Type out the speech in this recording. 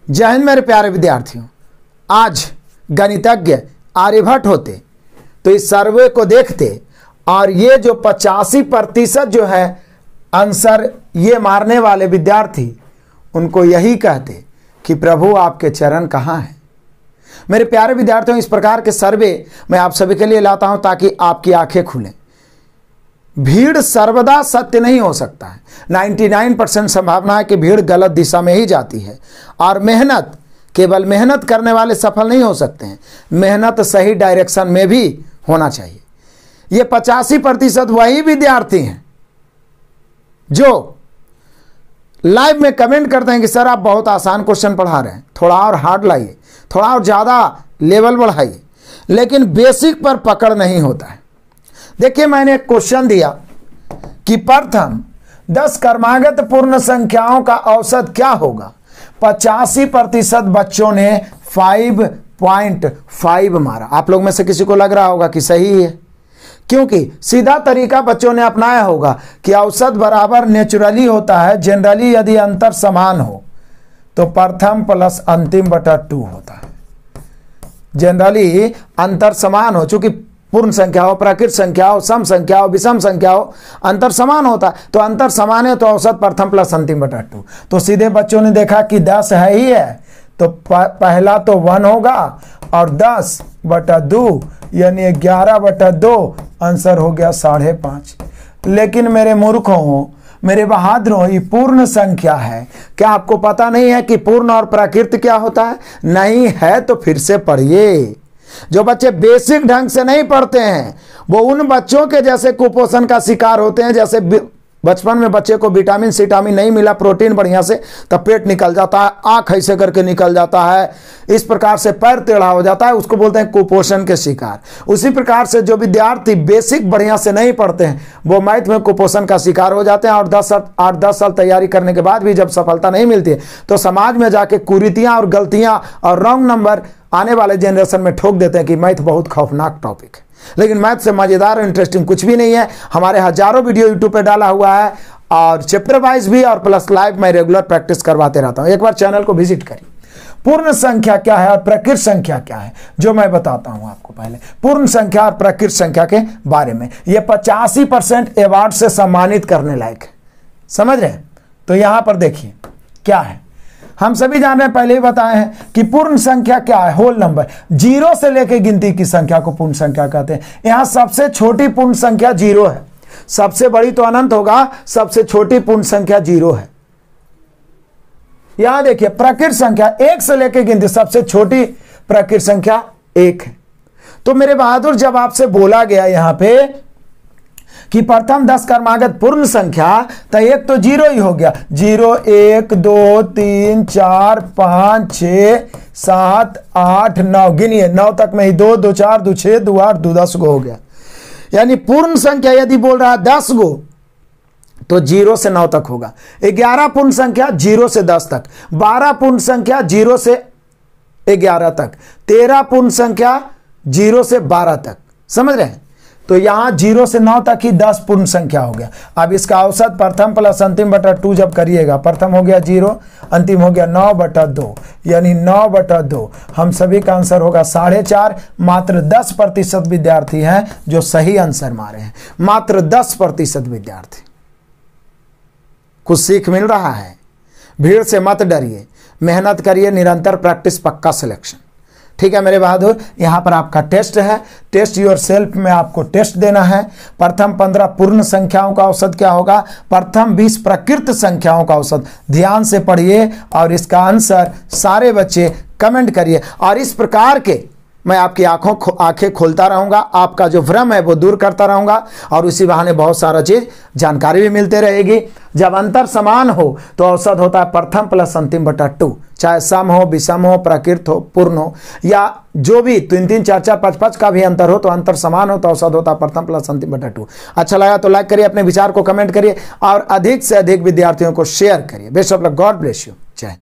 जय हिंद मेरे प्यारे विद्यार्थियों। आज गणितज्ञ आर्यभट्ट होते तो इस सर्वे को देखते और ये जो 85% जो है आंसर ये मारने वाले विद्यार्थी, उनको यही कहते कि प्रभु आपके चरण कहाँ हैं। मेरे प्यारे विद्यार्थियों, इस प्रकार के सर्वे मैं आप सभी के लिए लाता हूं ताकि आपकी आंखें खुलें। भीड़ सर्वदा सत्य नहीं हो सकता है। 99% संभावना है कि भीड़ गलत दिशा में ही जाती है और मेहनत, केवल मेहनत करने वाले सफल नहीं हो सकते हैं, मेहनत सही डायरेक्शन में भी होना चाहिए। ये 85% वही विद्यार्थी हैं जो लाइव में कमेंट करते हैं कि सर आप बहुत आसान क्वेश्चन पढ़ा रहे हैं, थोड़ा और हार्ड लाइए, थोड़ा और ज़्यादा लेवल बढ़ाइए, लेकिन बेसिक पर पकड़ नहीं होता है। देखिए, मैंने एक क्वेश्चन दिया कि प्रथम 10 क्रमागत पूर्ण संख्याओं का औसत क्या होगा। 85% बच्चों ने 5.5 मारा। आप लोग में से किसी को लग रहा होगा कि सही है, क्योंकि सीधा तरीका बच्चों ने अपनाया होगा कि औसत बराबर नेचुरली होता है। जनरली यदि अंतर समान हो तो प्रथम प्लस अंतिम बटा 2 होता है। जनरली अंतर समान हो, चूंकि पूर्ण संख्या हो, प्राकृत संख्या हो, सम संख्या हो, विषम संख्या हो, अंतर समान होता है। तो अंतर समान है तो औसत प्रथम प्लस अंतिम बटा 2। तो सीधे बच्चों ने देखा कि 10 है ही है तो पहला तो 1 होगा और 10 बटा 2 यानी 11 बटा 2 आंसर हो गया 5.5। लेकिन मेरे मूर्खों, मेरे बहादुरों, ये पूर्ण संख्या है। क्या आपको पता नहीं है कि पूर्ण और प्राकृत क्या होता है? नहीं है तो फिर से पढ़िए। जो बच्चे बेसिक ढंग से नहीं पढ़ते हैं वो उन बच्चों के जैसे कुपोषण का शिकार होते हैं। जैसे बचपन में बच्चे को विटामिन सीटामिन नहीं मिला, प्रोटीन बढ़िया से, तब पेट निकल जाता है, आंख ऐसे करके निकल जाता है, इस प्रकार से पैर टेढ़ा हो जाता है, उसको बोलते हैं कुपोषण के शिकार। उसी प्रकार से जो विद्यार्थी बेसिक बढ़िया से नहीं पढ़ते हैं वो मैथ में कुपोषण का शिकार हो जाते हैं और 8-10 साल तैयारी करने के बाद भी जब सफलता नहीं मिलती है तो समाज में जाके कुरीतियां और गलतियां और रॉन्ग नंबर आने वाले जनरेशन में ठोक देते हैं कि मैथ बहुत खौफनाक टॉपिक है। लेकिन मैथ से मजेदार और इंटरेस्टिंग कुछ भी नहीं है। हमारे हजारों वीडियो यूट्यूब पे डाला हुआ है और चैप्टर वाइज भी और प्लस लाइव मैं रेगुलर प्रैक्टिस करवाते रहता हूं। एक बार चैनल को विजिट करिए। पूर्ण संख्या क्या है और प्राकृत संख्या क्या है, जो मैं बताता हूं आपको। पहले पूर्ण संख्या और प्राकृत संख्या के बारे में, यह 85% अवार्ड से सम्मानित करने लायक है। समझ रहे हैं? तो यहां पर देखिए क्या है। हम सभी जान रहे हैं, पहले ही बताए हैं कि पूर्ण संख्या क्या है। होल नंबर, 0 से लेकर गिनती की संख्या को पूर्ण संख्या कहते हैं। यहां सबसे छोटी पूर्ण संख्या 0 है। सबसे बड़ी तो अनंत होगा, सबसे छोटी पूर्ण संख्या 0 है। यहां देखिए प्राकृत संख्या 1 से लेकर गिनती, सबसे छोटी प्राकृत संख्या 1 है। तो मेरे बहादुर, जब आपसे बोला गया यहां पे कि प्रथम 10 क्रमागत पूर्ण संख्या, तो एक तो 0 ही हो गया। 0 1 2 3 4 5 6 7 8 9, गिनिए 9 तक में ही 2 2 4 2 6 2 8 2 10 गो हो गया। यानी पूर्ण संख्या यदि बोल रहा है 10 गो तो 0 से 9 तक होगा। 11 पूर्ण संख्या 0 से 10 तक, 12 पूर्ण संख्या 0 से 11 तक, 13 पूर्ण संख्या 0 से 12 तक। समझ रहे हैं? तो यहां 0 से 9 तक ही 10 पूर्ण संख्या हो गया। अब इसका औसत प्रथम प्लस अंतिम बटा 2 जब करिएगा, प्रथम हो गया 0, अंतिम हो गया 9 बटा 2 यानी 9 बटा 2। हम सभी का आंसर होगा 4.5। मात्र 10% विद्यार्थी हैं जो सही आंसर मारे हैं। मात्र 10% विद्यार्थी। कुछ सीख मिल रहा है। भीड़ से मत डरिए, मेहनत करिए, निरंतर प्रैक्टिस, पक्का सिलेक्शन। ठीक है मेरे बहादुर, यहां पर आपका टेस्ट है। टेस्ट योर सेल्फ में आपको टेस्ट देना है। प्रथम 15 पूर्ण संख्याओं का औसत क्या होगा, प्रथम 20 प्राकृत संख्याओं का औसत। ध्यान से पढ़िए और इसका आंसर सारे बच्चे कमेंट करिए। और इस प्रकार के मैं आपकी आंखें खोलता रहूंगा, आपका जो भ्रम है वो दूर करता रहूंगा और उसी बहाने बहुत सारा चीज जानकारी भी मिलते रहेगी। जब अंतर समान हो तो औसत होता है प्रथम प्लस अंतिम बटा 2। चाहे सम हो, विषम हो, प्राकृत हो, पूर्ण हो, या जो भी 3-3 4-4 5-5 का भी अंतर हो तो अंतर समान हो तो औसत होता है प्रथम प्लस अंतिम बटा 2। अच्छा लगा तो लाइक करिए, अपने विचार को कमेंट करिए और अधिक से अधिक विद्यार्थियों को शेयर करिए। Best of luck, God bless you.